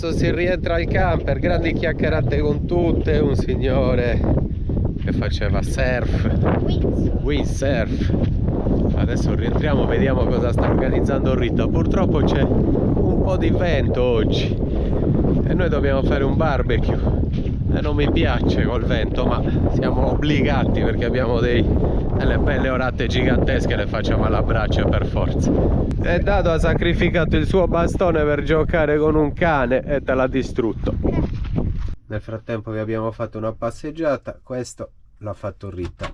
adesso si rientra al camper, grandi chiacchierate con tutte, un signore che faceva surf, windsurf. Adesso rientriamo, vediamo cosa sta organizzando Rita. Purtroppo c'è un po' di vento oggi e noi dobbiamo fare un barbecue e non mi piace col vento, ma siamo obbligati perché abbiamo delle belle orate gigantesche, le facciamo alla braccia per forza. E Dado ha sacrificato il suo bastone per giocare con un cane e te l'ha distrutto. Nel frattempo vi abbiamo fatto una passeggiata, questo l'ha fatto Rita.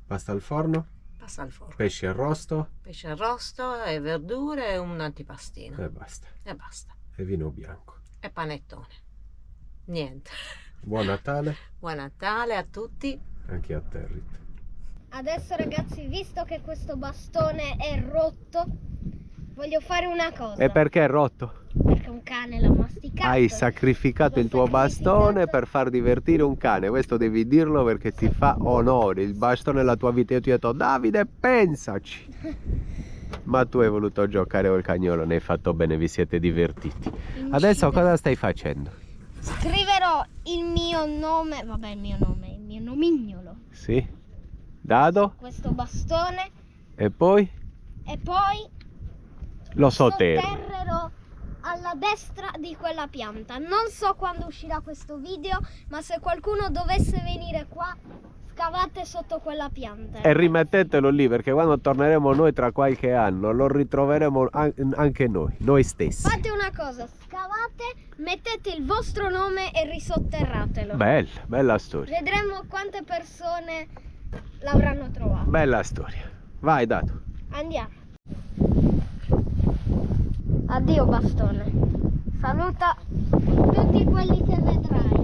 Pasta al forno? Pasta al forno. Pesce arrosto? Pesce arrosto e verdure e un antipastino. E basta. E basta. E vino bianco. E panettone. Niente. Buon Natale. Buon Natale a tutti. Anche a te, Rita. Adesso ragazzi, visto che questo bastone è rotto, voglio fare una cosa. E perché è rotto? Perché un cane l'ha masticato. Hai sacrificato il tuo bastone per far divertire un cane. Questo devi dirlo perché ti fa onore. Il bastone è la tua vita. Io ti ho detto, Davide, pensaci. Ma tu hai voluto giocare col cagnolo, ne hai fatto bene, vi siete divertiti. Adesso cosa stai facendo? Scriverò il mio nome, vabbè il mio nomignolo. Sì. Dado? Questo bastone. E poi? E poi Lo sotterro. sotterrerò alla destra di quella pianta. Non so quando uscirà questo video, ma se qualcuno dovesse venire qua, scavate sotto quella pianta. E rimettetelo lì perché quando torneremo noi tra qualche anno lo ritroveremo anche noi stessi. Fate una cosa, scavate, mettete il vostro nome e risotterratelo. Bella storia. Vedremo quante persone l'avranno trovato. Bella storia. Vai Dato. Andiamo. Addio bastone. Saluta tutti quelli che vedrai.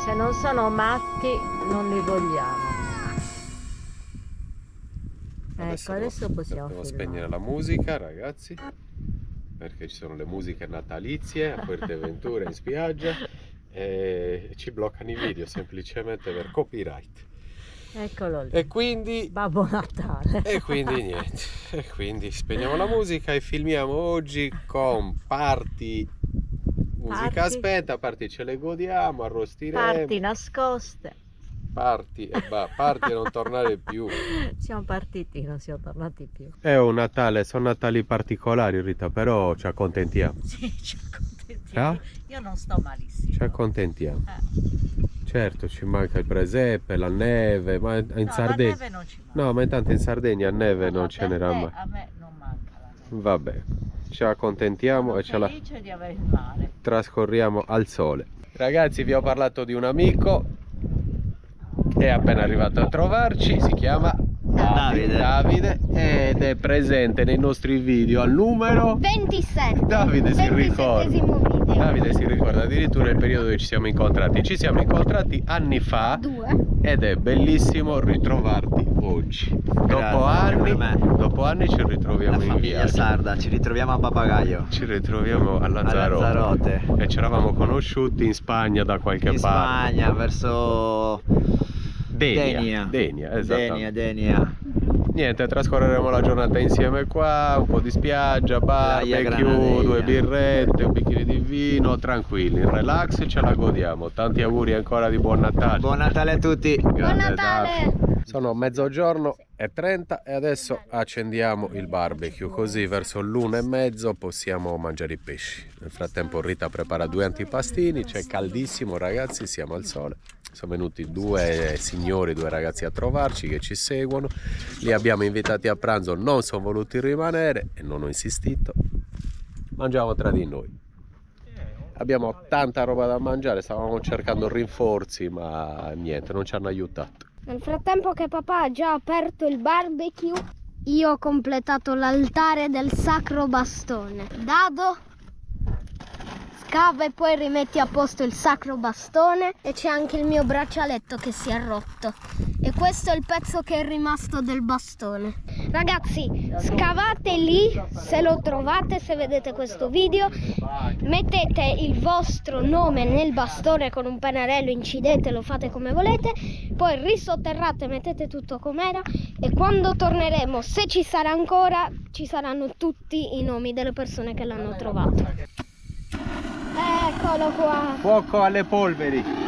Se non sono matti non li vogliamo. Ecco, adesso possiamo Devo filmare. spegnere la musica, ragazzi, perché ci sono le musiche natalizie a Fuerteventura in spiaggia e ci bloccano i video semplicemente per copyright. Eccolo lì. E quindi Babbo Natale. E quindi niente, e quindi spegniamo la musica e filmiamo oggi con parti, musica Parti. spenta, parti ce le godiamo, arrostiremo, Parti nascoste. parti e parti e non tornare più. Siamo partiti, non siamo tornati più. È un Natale, sono Natali particolari Rita, però ci accontentiamo, Sì, ci accontentiamo. Eh? Io non sto malissimo. ci accontentiamo. Certo, ci manca il presepe, la neve, ma in No, Sardegna... la neve non ci manca. No, ma intanto in Sardegna neve non ce n'era mai. A me non manca la neve. Vabbè, ci accontentiamo Sono e ce la felice di avere il mare. trascorriamo al sole. Ragazzi, vi ho parlato di un amico, è appena arrivato a trovarci, si chiama Davide ed è presente nei nostri video al numero 27. Davide si ricorda. 27esimo video. Davide si ricorda addirittura il periodo dove ci siamo incontrati. Ci siamo incontrati anni fa 2. ed è bellissimo ritrovarti oggi. Dopo anni ci ritroviamo La in famiglia viaggio. sarda, ci ritroviamo a Papagaio. Ci ritroviamo a A Lanzarote. Lanzarote. E ci eravamo conosciuti in Spagna da qualche In parte. Spagna, verso Denia, esattamente. Denia. Niente, trascorreremo la giornata insieme qua, un po' di spiaggia, barbecue, Granadella. 2 birrette, un bicchiere di vino, tranquilli, in relax, ce la godiamo. Tanti auguri ancora di buon Natale. Buon Natale a tutti. Buon Grande Natale. Davide. Sono mezzogiorno e 30 e adesso accendiamo il barbecue, così verso l'1:30 possiamo mangiare i pesci. Nel frattempo Rita prepara 2 antipastini, c'è caldissimo ragazzi, siamo al sole. Sono venuti 2 signori, 2 ragazzi a trovarci che ci seguono, li abbiamo invitati a pranzo, non sono voluti rimanere e non ho insistito, mangiamo tra di noi. Abbiamo tanta roba da mangiare, stavamo cercando rinforzi ma niente, non ci hanno aiutato. Nel frattempo che papà ha già aperto il barbecue, io ho completato l'altare del sacro bastone. Dado, scava e poi rimetti a posto il sacro bastone. E c'è anche il mio braccialetto che si è rotto. E questo è il pezzo che è rimasto del bastone. Ragazzi, scavate lì, se lo trovate, se vedete questo video, mettete il vostro nome nel bastone con un pennarello, incidetelo, fate come volete, poi risotterrate, mettete tutto com'era e quando torneremo, se ci sarà ancora, ci saranno tutti i nomi delle persone che l'hanno trovato. Eccolo qua. Fuoco alle polveri.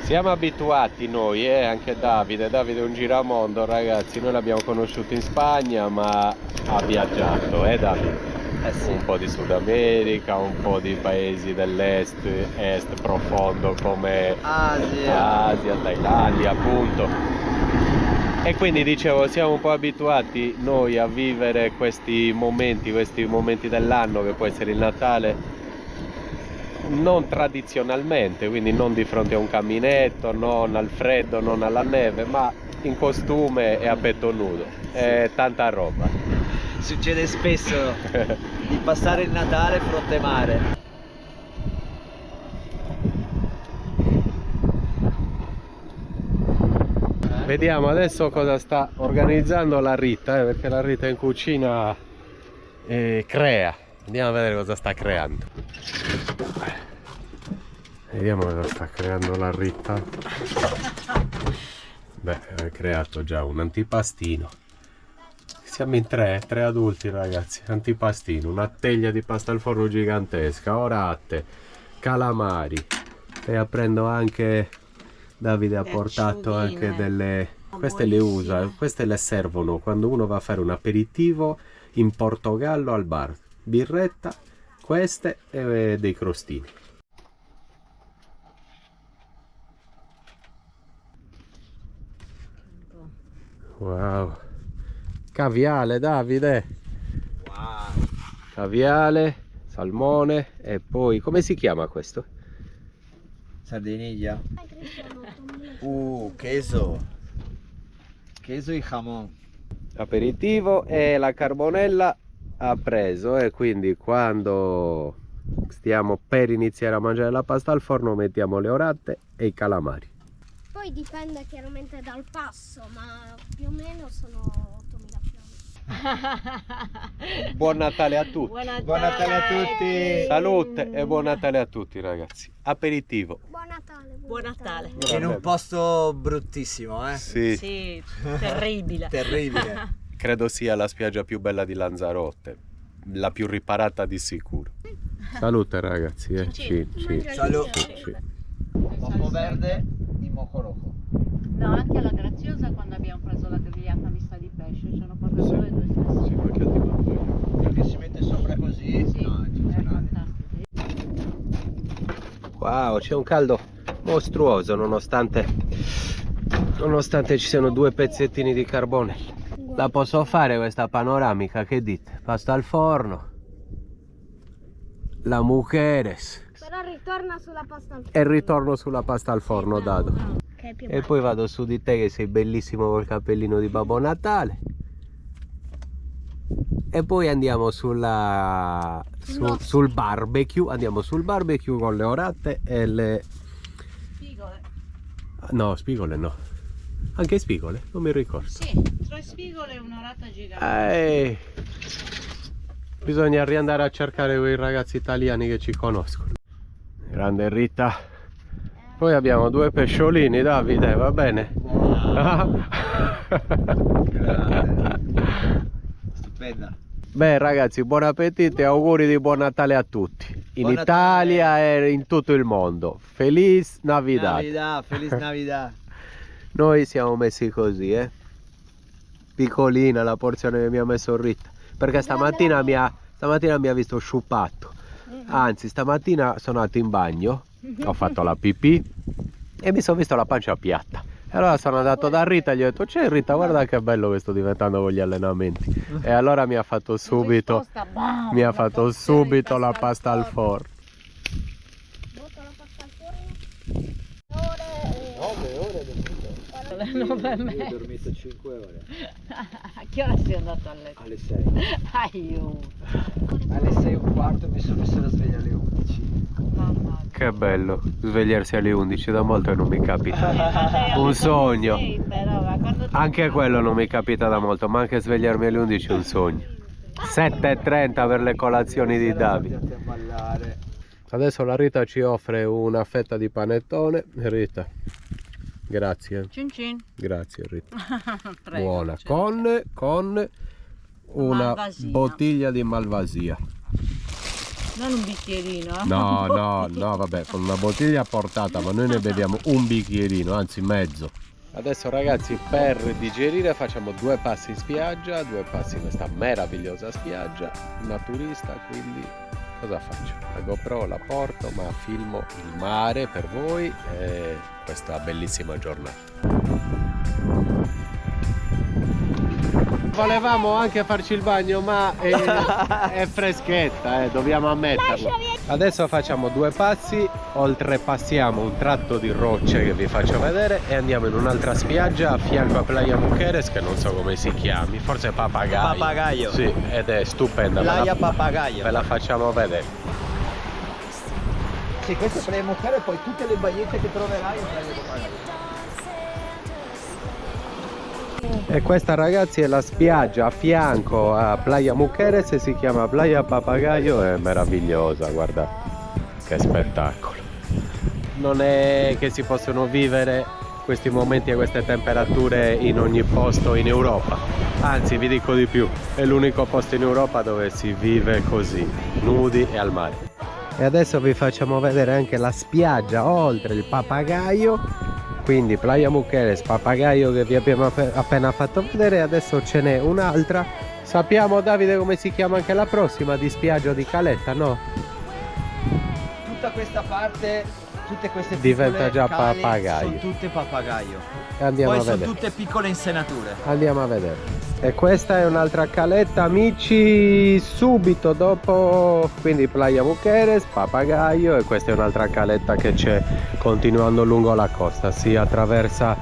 Siamo abituati noi, anche Davide è un giramondo, ragazzi. Noi l'abbiamo conosciuto in Spagna, ma ha viaggiato, Davide? Sì. Un po' di Sud America, un po' di paesi dell'est, est profondo come Asia, Thailandia, appunto. E quindi dicevo, siamo un po' abituati noi a vivere questi momenti dell'anno, che può essere il Natale, non tradizionalmente, quindi non di fronte a un caminetto, non al freddo, non alla neve, ma in costume e a petto nudo. È tanta roba. Succede spesso di passare il Natale fronte mare. Vediamo adesso cosa sta organizzando la Rita, perché la Rita in cucina crea. Andiamo a vedere cosa sta creando. Vediamo cosa sta creando la Rita. Beh, ha creato già un antipastino. Siamo in tre adulti, ragazzi. Antipastino, una teglia di pasta al forno gigantesca, orate, calamari. Stai aprendo anche... Davide ha portato anche delle... Queste le usa, queste le servono quando uno va a fare un aperitivo in Portogallo al bar. Birretta, queste e dei crostini. Wow. Caviale, Davide. Wow. Caviale, salmone e poi... Come si chiama questo? Sardiniglia. Queso. Queso e jamon. Aperitivo e la carbonella ha preso, e quindi quando stiamo per iniziare a mangiare la pasta al forno mettiamo le orate e i calamari. Poi dipende chiaramente dal passo, ma più o meno sono 8000 fiori. Buon Natale a tutti. Buon Natale a tutti. Salute e buon Natale a tutti, ragazzi. Aperitivo. Buon Natale. Buon Natale. In un posto bruttissimo, Sì. Sì, terribile. Terribile. Credo sia la spiaggia più bella di Lanzarote, la più riparata di sicuro. Salute, ragazzi. Salute. Popo verde di moco rojo. No, anche alla Graziosa quando abbiamo preso la grigliata mista di pesce ci hanno portato le due stesse. Sì, ma che ti mando io? Perché si mette sopra così? Sì, No, è è eccezionale. fantastico. Wow, c'è un caldo mostruoso nonostante ci siano due pezzettini di carbone. La posso fare questa panoramica, che dite? Pasta al forno, la mujeres Però ritorna sulla pasta al forno. e ritorno sulla pasta al forno, Dado. Che è più E poi vado su di te che sei bellissimo col cappellino di Babbo Natale. E poi andiamo sul barbecue, andiamo sul barbecue con le orate e le... Spigole. No, spigole no. Anche spigole, non mi ricordo. Sì, 3 spigole e un'orata gigante. Bisogna riandare a cercare quei ragazzi italiani che ci conoscono. Grande Rita. Poi abbiamo 2 pesciolini, Davide, va bene? Stupenda. Beh ragazzi, buon appetito e auguri di buon Natale a tutti. In Buon Italia Natale. e in tutto il mondo. Feliz Navidad. Navidad, feliz Navidad. Noi siamo messi così, piccolina la porzione che mi ha messo Rita, perché stamattina mi ha visto sciuppato. Anzi, stamattina sono andato in bagno, ho fatto la pipì e mi sono visto la pancia piatta. E allora sono andato da Rita e gli ho detto: c'è Rita, guarda che bello che sto diventando con gli allenamenti. E allora mi ha fatto subito la pasta al forno. Botto la pasta al forno. 9 ore. Alle 9:30. Io ho dormito 5 ore. A che ora sei andato a letto? Alle 6. Aiuto. Alle 6:15 mi sono messo la sveglia alle 11. Mamma. Che bello, svegliarsi alle 11, da molto non mi capita. Un sogno. Sì, però, ma quando ti- Anche quello non mi capita da molto, ma anche svegliarmi alle 11 è un sogno. 7:30 per le colazioni di Davide. Andate a ballare. Adesso la Rita ci offre una fetta di panettone. Rita, grazie. Cin cin. Grazie Rita. Prego, Buona, c'è. con una Malvasia. bottiglia di Malvasia. Non un bicchierino. No, vabbè, con una bottiglia portata, ma noi ne beviamo un bicchierino, anzi mezzo. Adesso ragazzi, per digerire facciamo 2 passi in spiaggia, 2 passi in questa meravigliosa spiaggia naturista, quindi cosa faccio? La GoPro la porto, ma filmo il mare per voi e questa bellissima giornata. Volevamo anche farci il bagno, ma è freschetta, dobbiamo ammetterlo. Adesso facciamo 2 passi, oltrepassiamo un tratto di rocce che vi faccio vedere e andiamo in un'altra spiaggia a fianco a Playa Mujeres, che non so come si chiami, forse Papagayo. Papagayo. Sì, ed è stupenda. Playa Ve Papagayo. la facciamo vedere. Sì, questa è Playa Mujeres e poi tutte le bagnette che troverai in Playa Papagayo. E questa ragazzi è la spiaggia a fianco a Playa Mujeres, si chiama Playa Papagayo, è meravigliosa, guardate che spettacolo. Non è che si possono vivere questi momenti e queste temperature in ogni posto in Europa, anzi vi dico di più, è l'unico posto in Europa dove si vive così, nudi e al mare. E adesso vi facciamo vedere anche la spiaggia oltre il Papagayo. Quindi Playa Mujeres, Papagayo che vi abbiamo appena fatto vedere, adesso ce n'è un'altra. Sappiamo Davide come si chiama anche la prossima, di spiaggia o di caletta, no? Tutta questa parte, tutte queste Diventa piccole già cali Papagayo. sono tutte Papagayo. E andiamo Poi a sono vedere. tutte piccole insenature. Andiamo a vedere. E questa è un'altra caletta amici, subito dopo, quindi Playa Mujeres, Papagayo, e questa è un'altra caletta che c'è continuando lungo la costa, si attraversa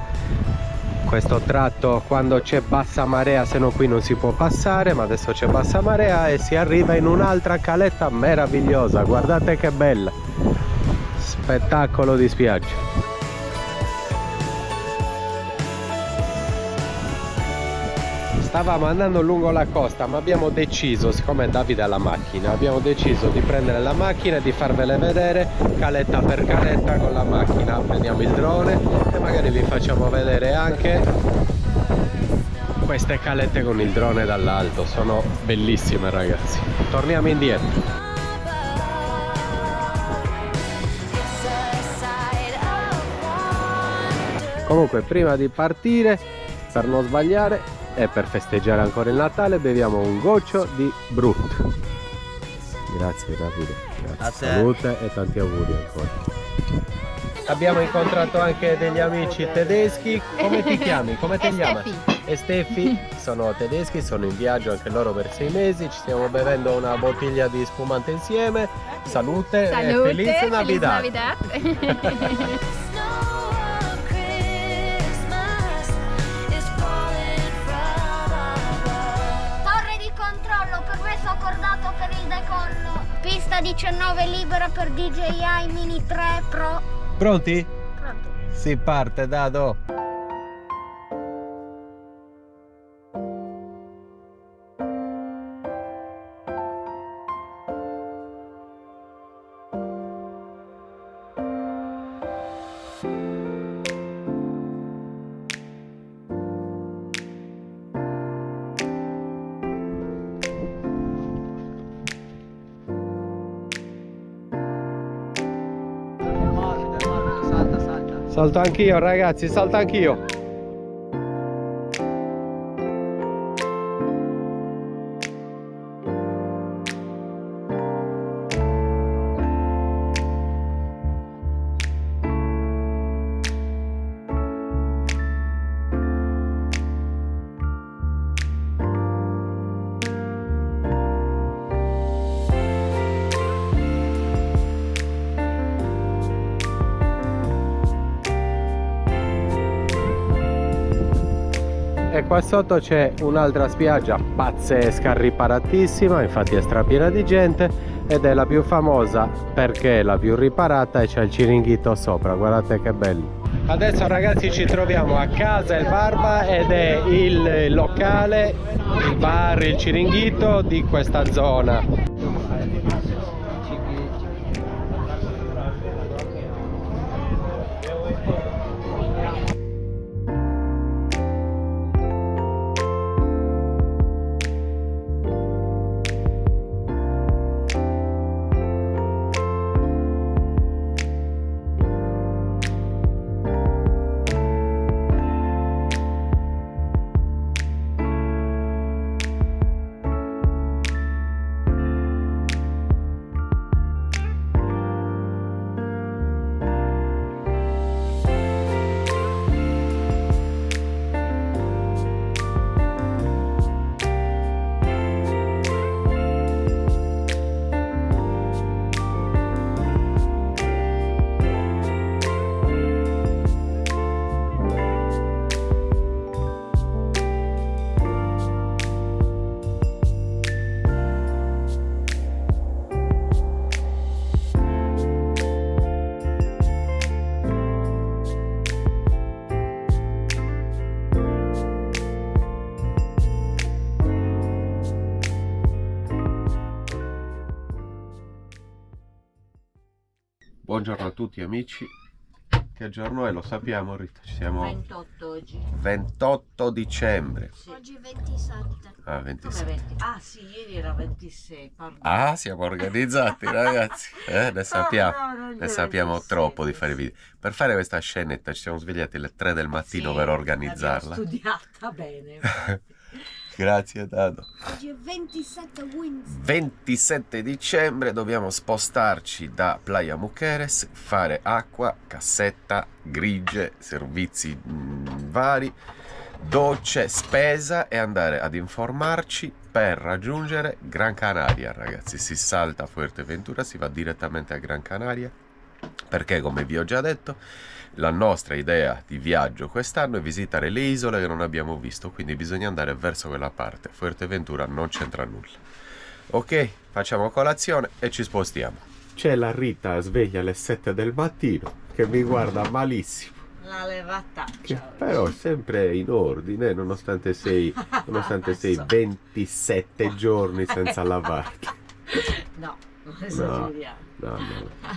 questo tratto quando c'è bassa marea, se no qui non si può passare, ma adesso c'è bassa marea e si arriva in un'altra caletta meravigliosa, guardate che bella, spettacolo di spiaggia. Stavamo andando lungo la costa, ma abbiamo deciso, siccome Davide ha la macchina, abbiamo deciso di prendere la macchina e di farvele vedere caletta per caletta con la macchina. Prendiamo il drone e magari vi facciamo vedere anche queste calette con il drone dall'alto, sono bellissime ragazzi. Torniamo indietro. Comunque prima di partire, per non sbagliare e per festeggiare ancora il Natale, beviamo un goccio di Brut. Grazie Davide, grazie. A te. Salute e tanti auguri ancora. Abbiamo incontrato anche degli amici tedeschi. Come ti chiami? Come ti chiami? E Steffi, sono tedeschi, sono in viaggio anche loro per 6 mesi. Ci stiamo bevendo una bottiglia di spumante insieme. Salute, e felice Navidad. Permesso accordato per il decollo. Pista 19 libera per DJI Mini 3 Pro. Pronti? Pronto. Si parte, Dado. Salta, salta. Salto anch'io ragazzi, salto anch'io. e qua sotto c'è un'altra spiaggia pazzesca, riparatissima, infatti è strapiena di gente ed è la più famosa perché è la più riparata e c'è il Ciringhito sopra, guardate che bello. Adesso ragazzi ci troviamo a Casa El Barba ed è il locale, il bar, il Ciringhito di questa zona. Buongiorno a tutti amici, che giorno è? Lo sappiamo Rita? Ci siamo 28 oggi. 28 dicembre. Sì. Oggi è 27. Ah, 27. 20? Ah sì, ieri era 26, pardon. Ah, siamo organizzati ragazzi, ne sappiamo, No, ne sappiamo 26, troppo di fare video. Per fare questa scenetta ci siamo svegliati alle 3 del mattino Sì, per organizzarla. l'abbiamo studiata bene. Grazie Dado. Oggi è 27 Wins. 27 dicembre dobbiamo spostarci da Playa Mujeres, fare acqua, cassetta, grigie, servizi vari, docce, spesa e andare ad informarci per raggiungere Gran Canaria ragazzi. Si salta a Fuerteventura, si va direttamente a Gran Canaria perché come vi ho già detto la nostra idea di viaggio quest'anno è visitare le isole che non abbiamo visto, quindi bisogna andare verso quella parte. Fuerteventura non c'entra nulla. Ok, facciamo colazione e ci spostiamo. C'è la Rita sveglia alle 7 del mattino che mi guarda malissimo, La levata. che però è sempre in ordine nonostante sei 27 giorni senza lavarti. No, non esageriamo. No.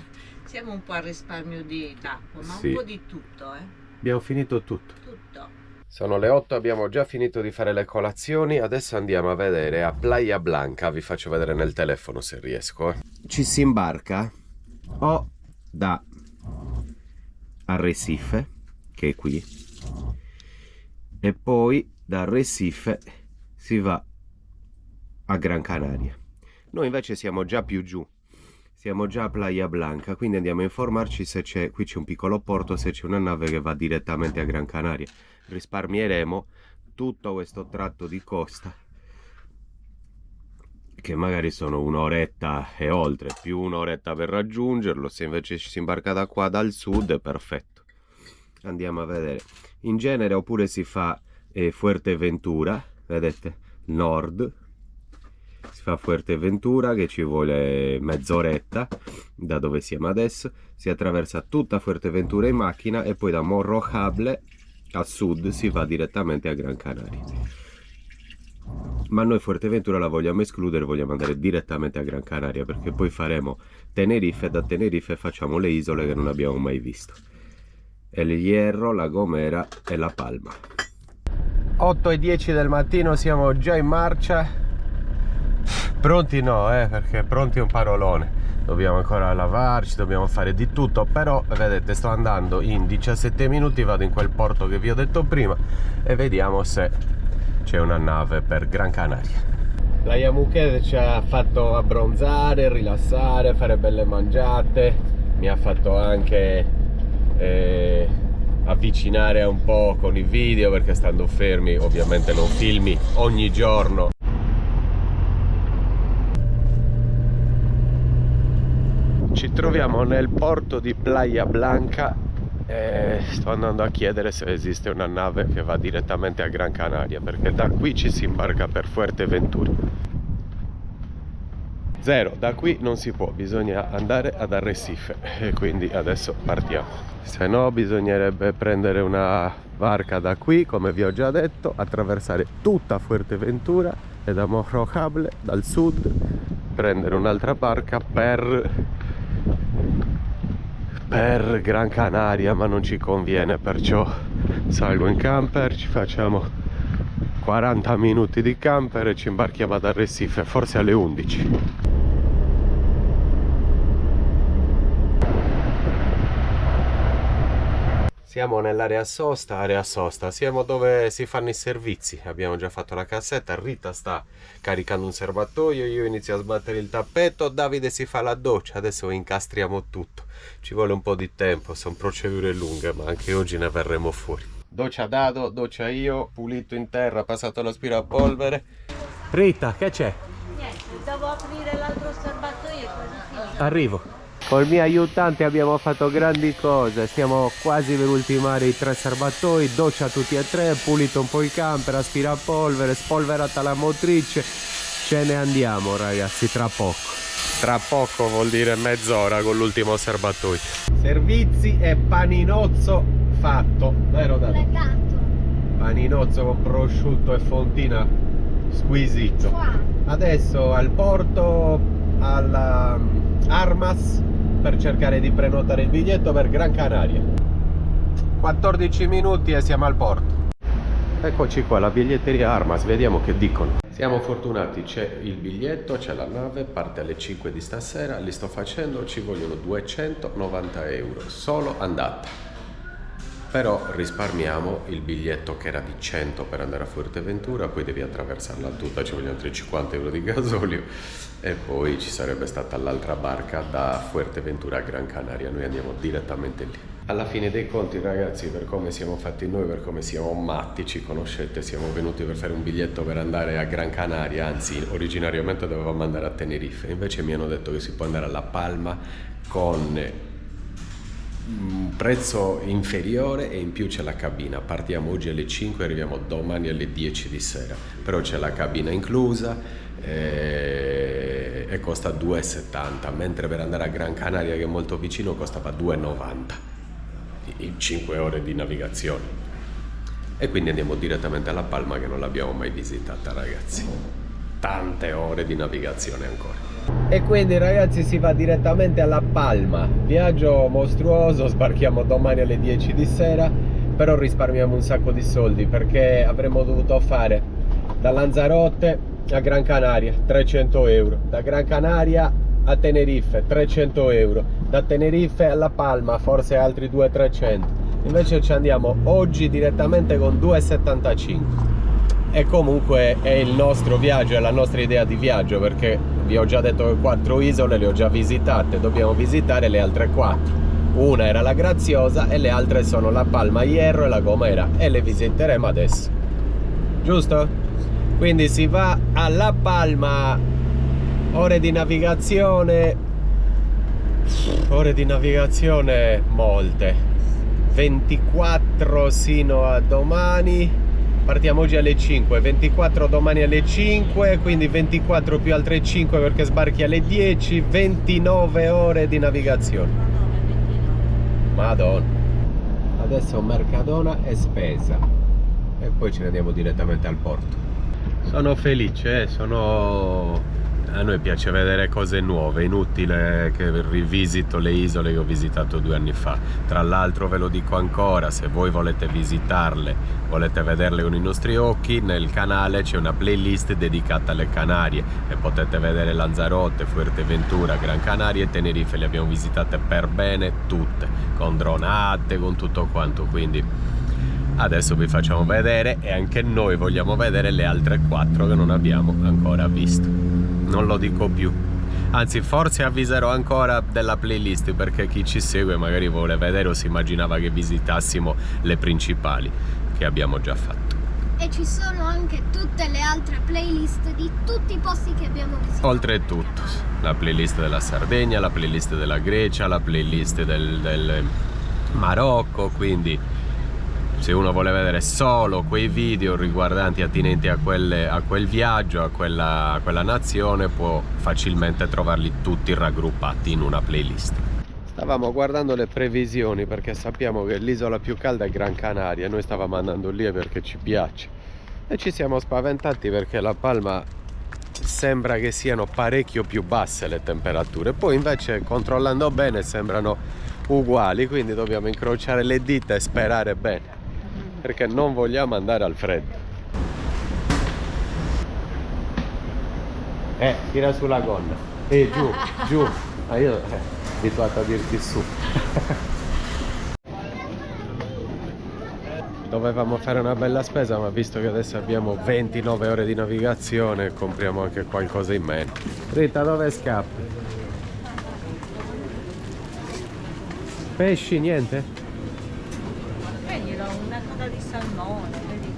Siamo un po' a risparmio di d'acqua, ma Sì. un po' di tutto, Abbiamo finito tutto. Tutto. Sono le 8, abbiamo già finito di fare le colazioni, adesso andiamo a vedere a Playa Blanca, vi faccio vedere nel telefono se riesco. Ci si imbarca o da Arrecife, che è qui, e poi da Arrecife si va a Gran Canaria. Noi invece siamo già più giù. Siamo già a Playa Blanca, quindi andiamo a informarci se c'è, qui c'è un piccolo porto, se c'è una nave che va direttamente a Gran Canaria. Risparmieremo tutto questo tratto di costa, che magari sono un'oretta e oltre, più un'oretta per raggiungerlo. Se invece ci si imbarca da qua, dal sud, è perfetto. Andiamo a vedere. In genere oppure si fa Fuerteventura, vedete, nord. Si fa Fuerteventura che ci vuole mezz'oretta da dove siamo adesso, si attraversa tutta Fuerteventura in macchina e poi da Morrojable a sud si va direttamente a Gran Canaria. Ma noi Fuerteventura la vogliamo escludere, vogliamo andare direttamente a Gran Canaria perché poi faremo Tenerife e da Tenerife facciamo le isole che non abbiamo mai visto: El Hierro, La Gomera e La Palma. 8:10 del mattino, siamo già in marcia. Pronti no, perché pronti è un parolone. Dobbiamo ancora lavarci, dobbiamo fare di tutto. Però vedete, sto andando in 17 minuti, vado in quel porto che vi ho detto prima e vediamo se c'è una nave per Gran Canaria. La Yamuke ci ha fatto abbronzare, rilassare, fare belle mangiate. Mi ha fatto anche avvicinare un po' con i video, perché stando fermi ovviamente non filmi ogni giorno. Ci troviamo nel porto di Playa Blanca e sto andando a chiedere se esiste una nave che va direttamente a Gran Canaria, perché da qui ci si imbarca per Fuerteventura. Zero, da qui non si può, bisogna andare ad Arrecife e quindi adesso partiamo. Se no bisognerebbe prendere una barca da qui, come vi ho già detto, attraversare tutta Fuerteventura e da Morrojable, dal sud, prendere un'altra barca per Gran Canaria, ma non ci conviene, perciò salgo in camper, ci facciamo 40 minuti di camper e ci imbarchiamo ad Arrecife, forse alle 11. Siamo nell'area sosta, siamo dove si fanno i servizi, abbiamo già fatto la cassetta, Rita sta caricando un serbatoio, io inizio a sbattere il tappeto, Davide si fa la doccia, adesso incastriamo tutto, ci vuole un po' di tempo, sono procedure lunghe, ma anche oggi ne verremo fuori. Doccia Dado, doccia io, pulito in terra, passato l'aspirapolvere. Rita, che c'è? Niente, devo aprire l'altro serbatoio e così sì. Arrivo. Col mio aiutante abbiamo fatto grandi cose, stiamo quasi per ultimare i 3 serbatoi, doccia tutti e 3, pulito un po' il camper, aspirapolvere, spolverata la motrice, ce ne andiamo ragazzi tra poco. Tra poco vuol dire mezz'ora con l'ultimo serbatoio. Servizi e paninozzo fatto, vero Davide? Paninozzo con prosciutto e fontina squisito. Adesso al porto, alla Armas, per cercare di prenotare il biglietto per Gran Canaria. 14 minuti e siamo al porto. Eccoci qua, la biglietteria Armas, vediamo che dicono. Siamo fortunati, c'è il biglietto, c'è la nave, parte alle 5 di stasera, li sto facendo, ci vogliono 290 euro, solo andata. Però risparmiamo il biglietto che era di 100 per andare a Fuerteventura, poi devi attraversarla tutta, ci vogliono altri 50 euro di gasolio e poi ci sarebbe stata l'altra barca da Fuerteventura a Gran Canaria, noi andiamo direttamente lì. Alla fine dei conti ragazzi, per come siamo fatti noi, per come siamo matti, ci conoscete, siamo venuti per fare un biglietto per andare a Gran Canaria, anzi originariamente dovevamo andare a Tenerife, invece mi hanno detto che si può andare a La Palma con un prezzo inferiore e in più c'è la cabina. Partiamo oggi alle 5 e arriviamo domani alle 10 di sera, però c'è la cabina inclusa e costa 2,70, mentre per andare a Gran Canaria, che è molto vicino, costava 2,90 in 5 ore di navigazione. E quindi andiamo direttamente alla Palma, che non l'abbiamo mai visitata ragazzi, tante ore di navigazione ancora. E quindi ragazzi si va direttamente alla Palma, viaggio mostruoso, sbarchiamo domani alle 10 di sera, però risparmiamo un sacco di soldi perché avremmo dovuto fare da Lanzarote a Gran Canaria 300 euro, da Gran Canaria a Tenerife 300 euro, da Tenerife alla Palma forse altri 200-300, invece ci andiamo oggi direttamente con 2,75. E comunque è il nostro viaggio, è la nostra idea di viaggio, perché vi ho già detto che 4 isole le ho già visitate, dobbiamo visitare le altre 4. Una era la Graziosa e le altre sono la Palma Hierro e la Gomera, e le visiteremo adesso, giusto? Quindi si va alla Palma, ore di navigazione molte, 24 sino a domani. Partiamo oggi alle 5, 24 domani alle 5, quindi 24 più altre 5 perché sbarchi alle 10, 29 ore di navigazione. Madonna. Adesso Mercadona e spesa e poi ce ne andiamo direttamente al porto. Sono felice, a noi piace vedere cose nuove, inutile che rivisito le isole che ho visitato 2 anni fa. Tra l'altro ve lo dico ancora, se voi volete visitarle, volete vederle con i nostri occhi, nel canale c'è una playlist dedicata alle Canarie e potete vedere Lanzarote, Fuerteventura, Gran Canaria e Tenerife, le abbiamo visitate per bene tutte, con dronate, con tutto quanto, quindi adesso vi facciamo vedere e anche noi vogliamo vedere le altre 4 che non abbiamo ancora visto. Non lo dico più, anzi forse avviserò ancora della playlist, perché chi ci segue magari vuole vedere o si immaginava che visitassimo le principali che abbiamo già fatto. E ci sono anche tutte le altre playlist di tutti i posti che abbiamo visitato. Oltretutto la playlist della Sardegna, la playlist della Grecia, la playlist Marocco, quindi se uno vuole vedere solo quei video riguardanti attinenti a quel viaggio, a quella nazione, può facilmente trovarli tutti raggruppati in una playlist. Stavamo guardando le previsioni perché sappiamo che l'isola più calda è Gran Canaria, noi stavamo andando lì perché ci piace e ci siamo spaventati perché La Palma sembra che siano parecchio più basse le temperature, poi invece controllando bene sembrano uguali, quindi dobbiamo incrociare le dita e sperare bene perché non vogliamo andare al freddo. Tira sulla gonna giù, giù. Io abituato a dirti su. Dovevamo fare una bella spesa, ma visto che adesso abbiamo 29 ore di navigazione, compriamo anche qualcosa in meno. Rita, dove scappi? Pesci, niente? Prendilo, una coda di salmone, vedi?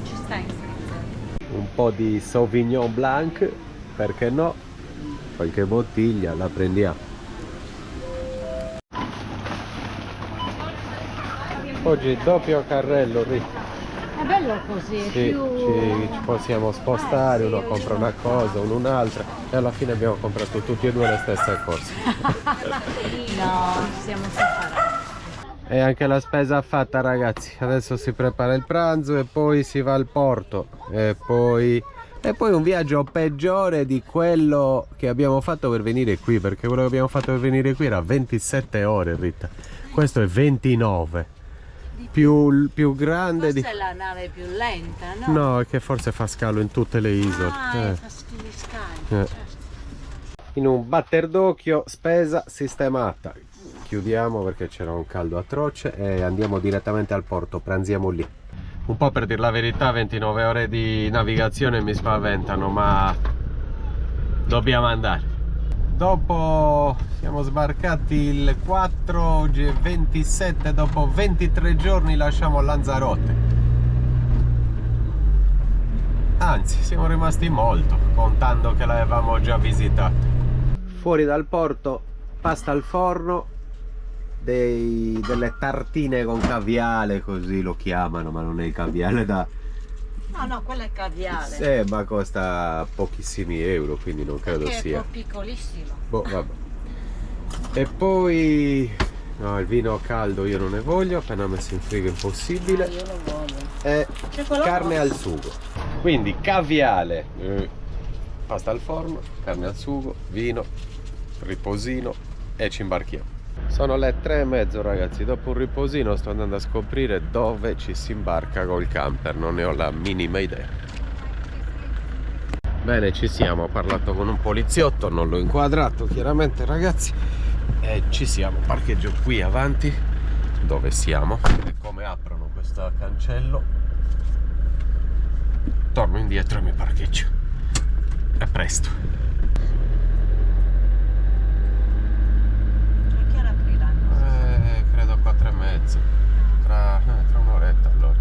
Ci sta in freezer. Un po' di Sauvignon Blanc, perché no? Qualche bottiglia la prendiamo. Oggi doppio carrello, Rita. È bello così, è Sì, più... ci possiamo spostare, sì, uno compra una cosa, uno un'altra e alla fine abbiamo comprato tutti e due le stesse cose. No, ci siamo separati. E anche la spesa fatta, ragazzi. Adesso si prepara il pranzo e poi si va al porto e poi un viaggio peggiore di quello che abbiamo fatto per venire qui, perché quello che abbiamo fatto per venire qui era 27 ore, Rita. Questo è 29. Più grande Forse è la nave più lenta, no? No, è che forse fa scalo in tutte le isole. Fa gli scali, certo. In un batter d'occhio, spesa sistemata. Chiudiamo perché c'era un caldo atroce e andiamo direttamente al porto, pranziamo lì. Un po', per dir la verità, 29 ore di navigazione mi spaventano, ma dobbiamo andare. Dopo siamo sbarcati il 4, oggi è 27, dopo 23 giorni lasciamo Lanzarote. Anzi, siamo rimasti molto, contando che l'avevamo già visitata. Fuori dal porto, pasta al forno, delle tartine con caviale, così lo chiamano, ma non è il caviale da... No, quello è caviale. ma costa pochissimi euro, quindi non credo Perché sia. è piccolissimo. Boh, vabbè. E poi no, il vino caldo io non ne voglio, appena messo in frigo è impossibile. Io lo voglio. E Cioccolato. carne al sugo. Quindi caviale, pasta al forno, carne al sugo, vino, riposino e ci imbarchiamo. Sono le 3:30, ragazzi, dopo un riposino sto andando a scoprire dove ci si imbarca col camper, non ne ho la minima idea. Bene, ci siamo, ho parlato con un poliziotto, non l'ho inquadrato chiaramente, ragazzi, e ci siamo, parcheggio qui avanti dove siamo. E come aprono questo cancello, torno indietro e mi parcheggio. A presto. Credo 4:30, tra un'oretta allora.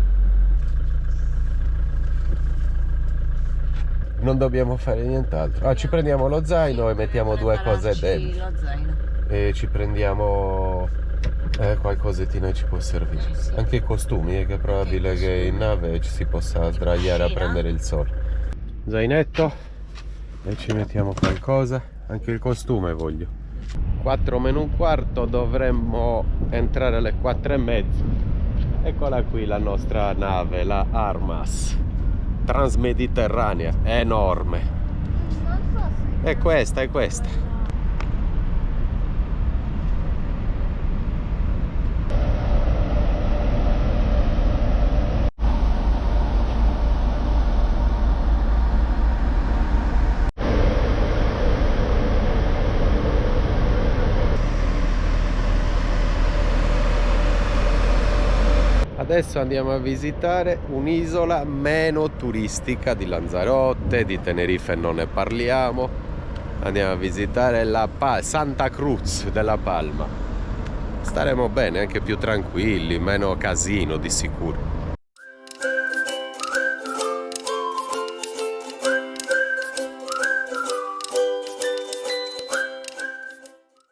Non dobbiamo fare nient'altro. Ci prendiamo lo zaino e mettiamo due cose dentro. Lo zaino. E ci prendiamo qualcosettina che ci può servire. Sì. Anche i costumi, che è probabile che in nave ci si possa sdraiare a prendere il sole. Zainetto e ci mettiamo qualcosa. Anche il costume voglio. 4:45, dovremmo entrare alle 4:30. Eccola qui la nostra nave, la Armas transmediterranea, è enorme. È questa, è questa. Adesso andiamo a visitare un'isola meno turistica di Lanzarote, di Tenerife non ne parliamo. Andiamo a visitare la Santa Cruz della Palma. Staremo bene, anche più tranquilli, meno casino di sicuro.